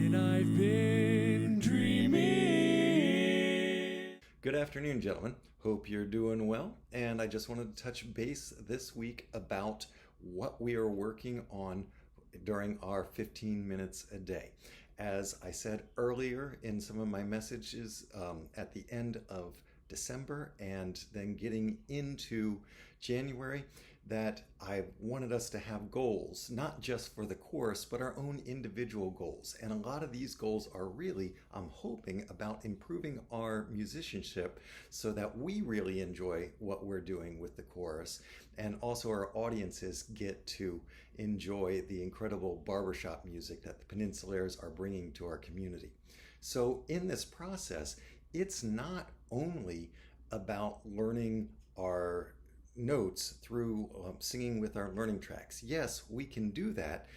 and I've been dreaming. Good afternoon, gentlemen. Hope you're doing well. And I just wanted to touch base this week about what we are working on during our 15 minutes a day. As I said earlier in some of my messages at the end of December and then getting into January, that I wanted us to have goals, not just for the course, but our own individual goals. And a lot of these goals are really, I'm hoping, about improving our musicianship so that we really enjoy what we're doing with the chorus, and also our audiences get to enjoy the incredible barbershop music that the Peninsulares are bringing to our community. So in this process, it's not only about learning our notes through singing with our learning tracks. Yes, we can do that,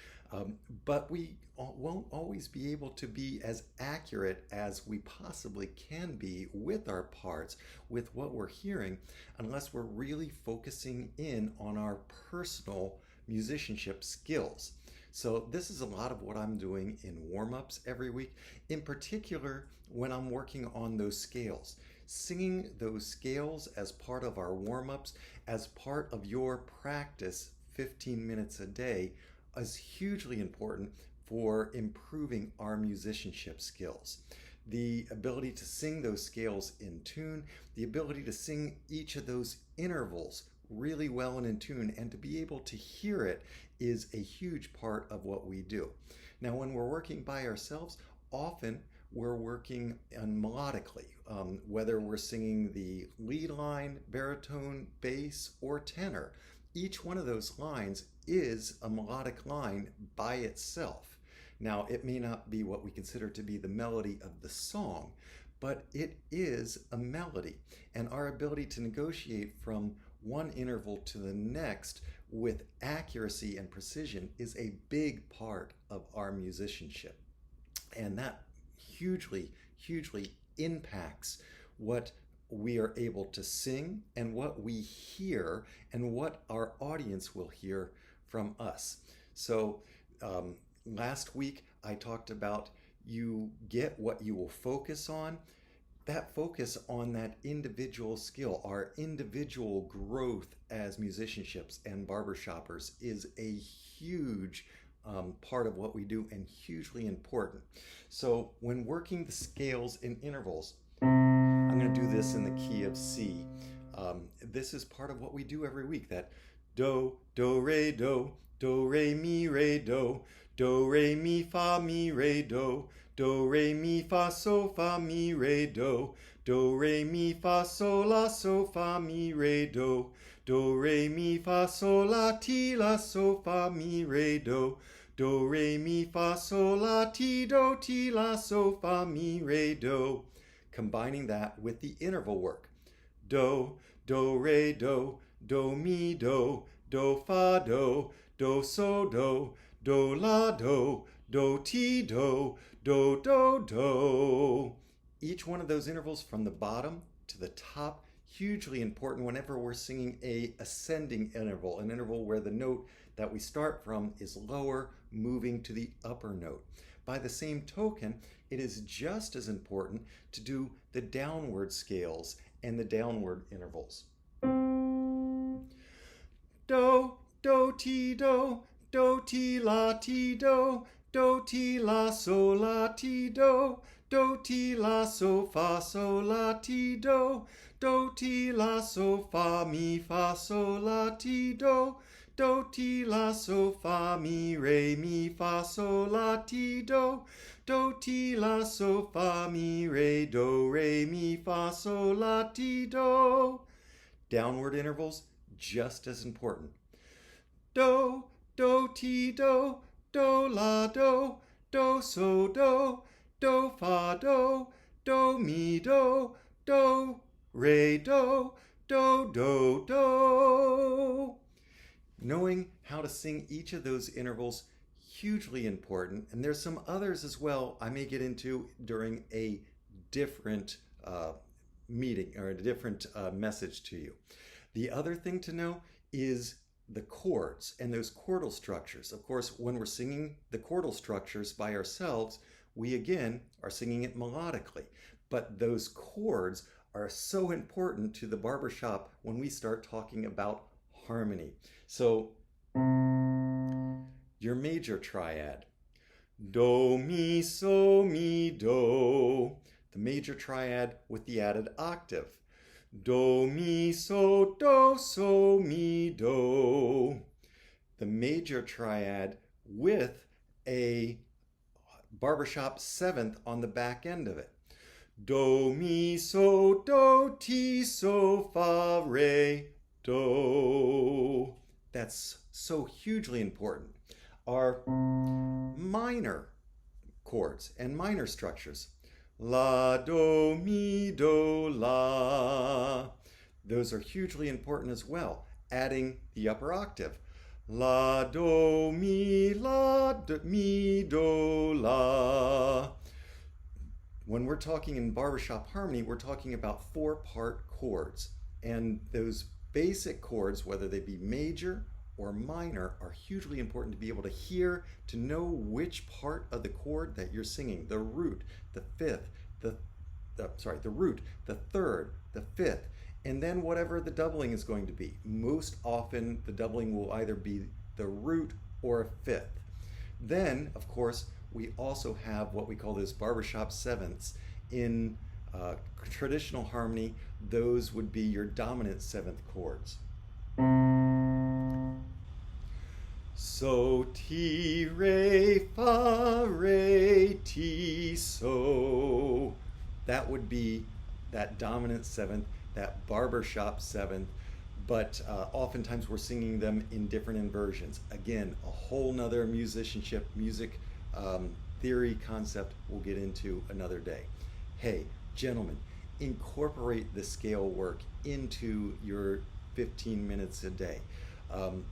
but we won't always be able to be as accurate as we possibly can be with our parts, with what we're hearing, unless we're really focusing in on our personal musicianship skills. So this is a lot of what I'm doing in warm-ups every week, in particular when I'm working on those scales. Singing those scales as part of our warm-ups, as part of your practice 15 minutes a day, is hugely important for improving our musicianship skills. The ability to sing those scales in tune, the ability to sing each of those intervals really well and in tune, and to be able to hear it is a huge part of what we do. Now, when we're working by ourselves, often we're working melodically, whether we're singing the lead line, baritone, bass, or tenor. Each one of those lines is a melodic line by itself. Now, it may not be what we consider to be the melody of the song, but it is a melody, and our ability to negotiate from one interval to the next with accuracy and precision is a big part of our musicianship. And that hugely impacts what we are able to sing and what we hear and what our audience will hear from us. So last week I talked about you get what you will focus on. That focus on that individual skill, our individual growth as musicianships and barbershoppers, is a huge part of what we do and hugely important. So when working the scales in intervals, I'm going to do this in the key of C. This is part of what we do every week, that do, re, do re, mi, do re, mi, fa, re, mi, fa, so, fa, mi, do re, mi, fa, so, la, so, fa, mi, do re, mi, fa, so, la, ti, so, fa, mi, do re, mi, fa, so, la, ti, la, so, fa, mi, do. Combining that with the interval work. Do, re, do mi, do fa, do so, do la, do ti, do. Each one of those intervals from the bottom to the top, hugely important whenever we're singing a ascending interval, an interval where the note that we start from is lower, moving to the upper note. By the same token, it is just as important to do the downward scales and the downward intervals. Do ti, la ti, do ti, la, so, la ti, do ti, la, so, fa, so, la ti, do ti, la, so, fa, mi, fa, so, la ti, do ti, la, so, fa, mi, fa, so, la ti, do ti, la, so, fa, mi, do re, mi, fa, so, la ti, do. Downward intervals, just as important. Do ti, do la, do so, do fa, do mi, do re, do. Knowing how to sing each of those intervals, hugely important. And there's some others as well I may get into during a different meeting or a different message to you. The other thing to know is the chords and those chordal structures. Of course, when we're singing the chordal structures by ourselves, we again are singing it melodically. But those chords are so important to the barbershop when we start talking about harmony. So your major triad, do, mi, so, mi, do. The major triad with the added octave. Do, mi, so, mi, do. The major triad with a barbershop seventh on the back end of it. Do, mi, so, do, ti, so, fa, re, do. That's so hugely important. Our minor chords and minor structures. La, do, mi, do, la. Those are hugely important as well, adding the upper octave. La, do, mi, do, la. When we're talking in barbershop harmony, we're talking about 4-part chords. And those basic chords, whether they be major or minor, are hugely important to be able to hear, to know which part of the chord that you're singing. The root, the fifth, the root, the third, the fifth, and then whatever the doubling is going to be. Most often the doubling will either be the root or a fifth. Then, of course, we also have what we call those barbershop sevenths. In traditional harmony, those would be your dominant seventh chords. So, ti, re, fa, re, ti, so. That would be that dominant seventh, that barbershop seventh, but oftentimes we're singing them in different inversions. Again, a whole nother musicianship, music theory concept we'll get into another day. Hey, gentlemen, incorporate the scale work into your 15 minutes a day.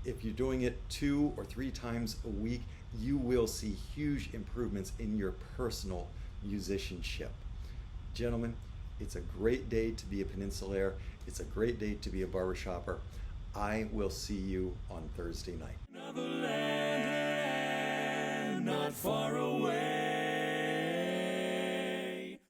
If you're doing it 2 or 3 times a week, you will see huge improvements in your personal musicianship. Gentlemen, it's a great day to be a Peninsulaire. It's a great day to be a barbershopper. I will see you on Thursday night. Another land not far away.